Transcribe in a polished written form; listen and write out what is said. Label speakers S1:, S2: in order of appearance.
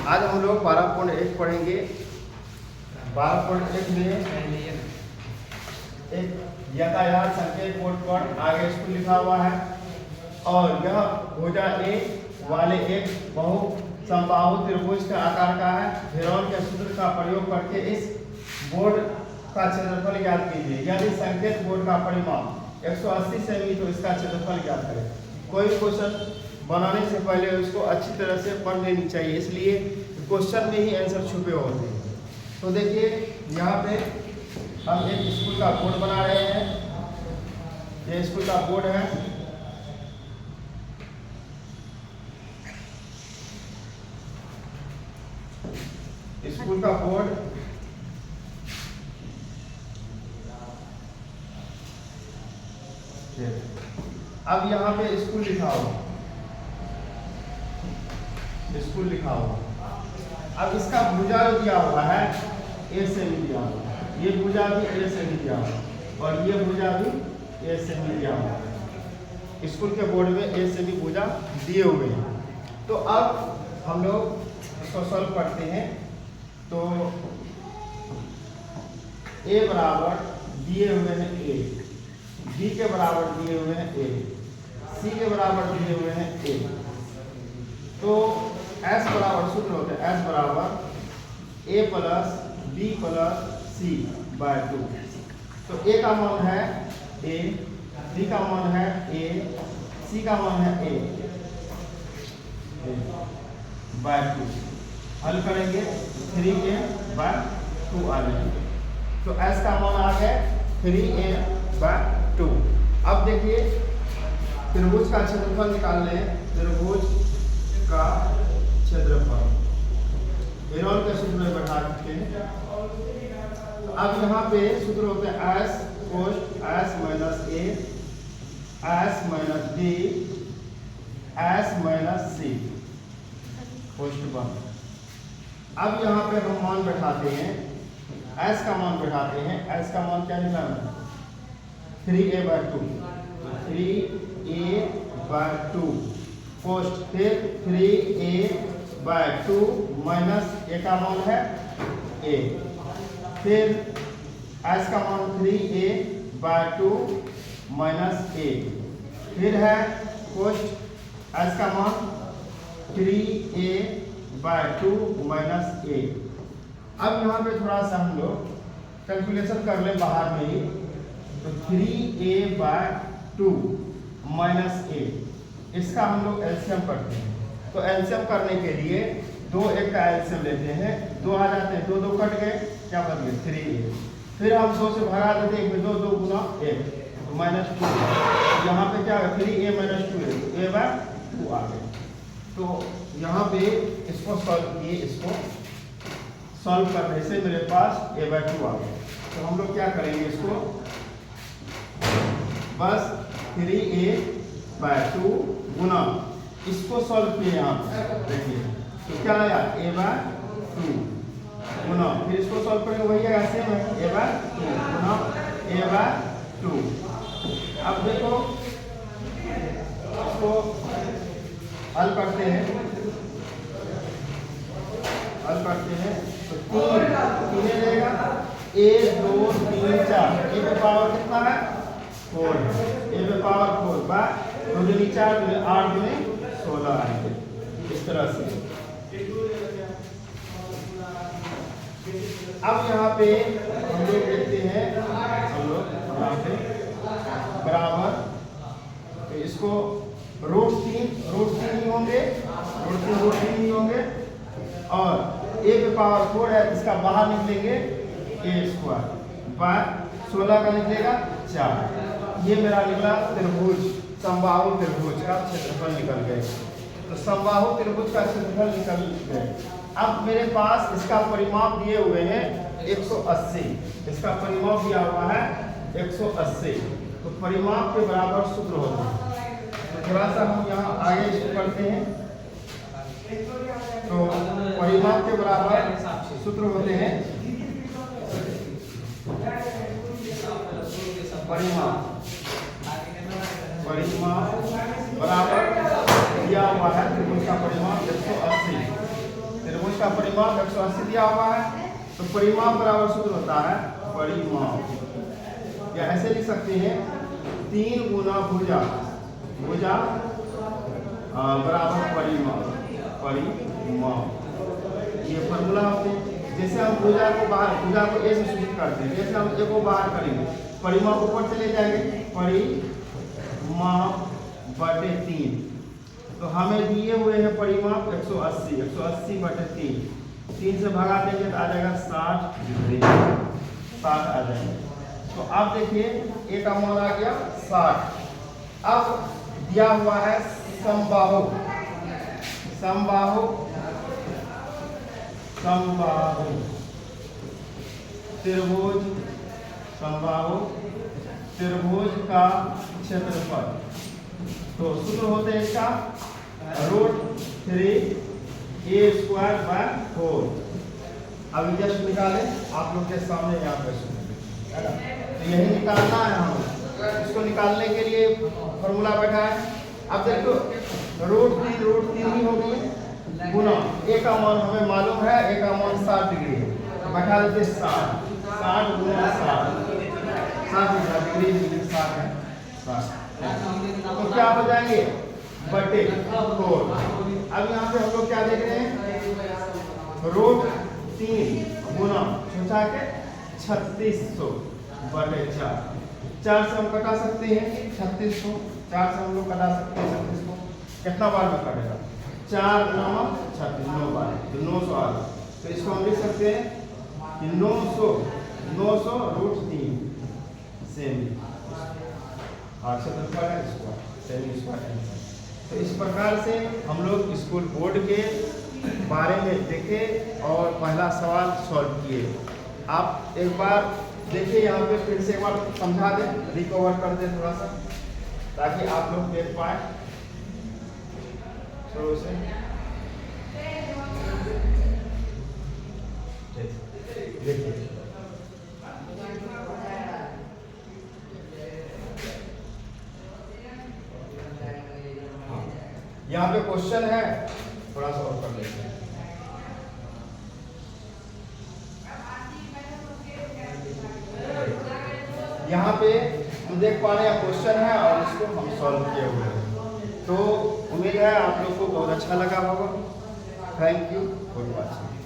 S1: आज हम लोग 12.1 पढ़ेंगे। 12.1 में एक यातायात संकेत बोर्ड पर आगे स्कूल लिखा हुआ है और यह भुजा ए वाले एक बहु समबाहु त्रिभुज के आकार का है। हेरोन के सूत्र का प्रयोग करके इस बोर्ड का क्षेत्रफल ज्ञात कीजिए। यदि संकेत बोर्ड का परिमाप 180 सेमी तो इसका क्षेत्रफल ज्ञात करें। कोई क्वेश्चन बनाने से पहले उसको अच्छी तरह से पढ़ लेनी चाहिए, इसलिए क्वेश्चन में ही आंसर छुपे होते हैं। तो देखिए यहाँ पे हम एक स्कूल का बोर्ड बना रहे हैं। ये स्कूल का बोर्ड है। स्कूल का बोर्ड अब यहाँ पे स्कूल लिखा हुआ, स्कूल लिखा हुआ। अब इसका भुजा जो दिया हुआ है ए से भी दिया हुआ है, ये भुजा भी ए से भी दिया हुआ है और ये भुजा भी ए से भी दिया हुआ है। स्कूल के बोर्ड में ए से भी भुजा दिए हुए हैं। तो अब हम लोग इसको सॉल्व करते हैं। तो ए बराबर दिए हुए हैं ए, बी के बराबर दिए हुए हैं ए, सी के बराबर दिए हुए हैं ए। तो एस बराबर सूत्र होते हैं एस बराबर ए प्लस बी प्लस सी बाय 2। तो ए का मान है ए, बी का मान है ए, सी का मान है ए बाय 2। हल करेंगे 3a बाय 2 आ जाएंगे। तो एस का मान आ गया 3a बाय 2। अब देखिए त्रिभुज का क्षेत्रफल निकाल लें। त्रिभुज का क्षेत्रफल हेरोन के सूत्र में बैठा सकते हैं। तो अब यहाँ पे सूत्र होते हैं S cos S minus A, S minus B, S minus C कोष्ट वन। अब यहाँ पे हम मान बैठाते हैं, एस का मान बैठाते हैं। एस का मान क्या निकालना है 3a bye 2, 3a bye 2 post, फिर 3a बाय 2 माइनस ए का मान है a, फिर s का मान 3a बाय 2 माइनस a, फिर है पोस्ट s का मान 3a बाय 2 माइनस a। अब यहाँ पे थोड़ा सा हम लोग कैलकुलेशन कर ले बाहर में ही। तो 3a बाय 2 माइनस a, इसका हम लोग एलसीएम करते हैं। तो एलसीएम करने के लिए 2 1 का एलसीएम लेते हैं, 2 आ जाते हैं, 2 2 कट गए, क्या बन गए 3a। फिर हम 2 से भगा देते हैं, 1 में 2 2 गुना 1 तो माइनस 2। यहाँ पे क्या है 3a माइनस 2a, तो a बाय 2 आ गए। तो यहाँ पे इसको सॉल्व किए, इसको सॉल्व करने से मेरे पास a बाय 2 आ गया। तो हम लोग क्या करेंगे, इसको बस 3a बाय 2 गुना इसको सॉल्व किए यहाँ पे देखिए। तो क्या आया a बाय 2 गुना, फिर इसको सॉल्व करेंगे वही है सेम है a बाय 2 गुना a बाय 2। अब देखो इसको हल करते हैं, हल करते हैं। तो 3 लेगा 1 2 3 4, ए पे पावर कितना है 4, ए पे पावर 4 बाय 2 दूनी 4 दूनी 8 दूनी 16 आएंगे इस तरह से। अब यहाँ पे हम लोग देखते हैं, हम लोग यहाँ पे बराबर, तो इसको रूट 3 ही होंगे, रूट 3 ही होंगे और ए पे पावर 4 है, इसका बाहर निकलेंगे a स्क्वायर बाय 16 का निकलेगा 4। ये मेरा निकला त्रिभुज, समबाहु त्रिभुज का क्षेत्रफल निकल गए। तो समबाहु त्रिभुज का क्षेत्रफल निकल गए। अब मेरे पास इसका परिमाप दिए हुए हैं 180, इसका परिमाप दिया हुआ है 180। तो परिमाप के बराबर सूत्र होते हैं। तो थोड़ा सा हम यहाँ आगे इसको करते हैं। तो परिमाप के बराबर सूत्र होते हैं, परिमाप बराबर दिया हुआ है त्रिभुज का परिमाप 180। त्रिभुज इसका परिमाप 180 दिया हुआ है, तो परिमाप बराबर सूत्र होता है परिमाप, या ऐसे लिख सकते हैं 3 गुना भुजा, भुजा बराबर परिमाप, परिमाप। ये फॉर्मूला होते हैं। जैसे हम भुजा को बाहर, भुजा को ए से सूचित करते हैं, जैसे हम ए को बाहर करेंगे, परिमाप ऊपर चले जाएंगे, परिमाप बटे 3, तो हमें दिए हुए हैं परिमाप 180, 180 बटे 3, 3 से भगा देंगे तो आ जाएगा 60 डिग्री, 60 आ जाएगा। तो अब देखिए ए का मान आ गया 60। अब दिया हुआ है समबाहु, समबाहु, समबाहु त्रिभुज, समबाहु त्रिभुज का क्षेत्रफल, तो सूत्र होते हैं इसका √3a²/4। अभी जस्ट निकाले आप लोग के सामने यहाँ पे, है ना, तो यही निकालना है हमें। इसको निकालने के लिए फॉर्मूला बैठा है। अब देखो √3 ही हो गई गुना ए का मान हमें मालूम है, ए का मान 60 डिग्री है, तो बैठा देते 60 गुना 60 डिग्री 60 है 60, तो क्या हो जाएंगे बटे 4। अब यहाँ पे हम लोग क्या देख रहे हैं, √3 गुना सोचा के 3600 बटे 4 से हम कटा सकते हैं 3600, 4 से हम लोग कटा सकते हैं 3600, कितना बार में कटेगा, 4 गुना 36, 9 बार, तो 900 आ गया। तो इसको हम लिख सकते हैं कि 900 √3 सेमी, और क्षेत्रफल है स्क्वायर, सेमी स्क्वायर आंसर। तो इस प्रकार से हम लोग स्कूल बोर्ड के बारे में देखे और पहला सवाल सॉल्व किए। आप एक बार देखिए, यहाँ पे फिर से एक बार समझा दें, रिकवर कर दें थोड़ा सा, ताकि आप लोग देख पाए शुरू से। देखिए यहाँ पे क्वेश्चन है, थोड़ा सा और कर लेते हैं। यहाँ पे हम देख पा रहे हैं क्वेश्चन है और इसको हम सॉल्व किए हुए हैं। तो उम्मीद है आप लोग को बहुत अच्छा लगा होगा। Thank you for watching.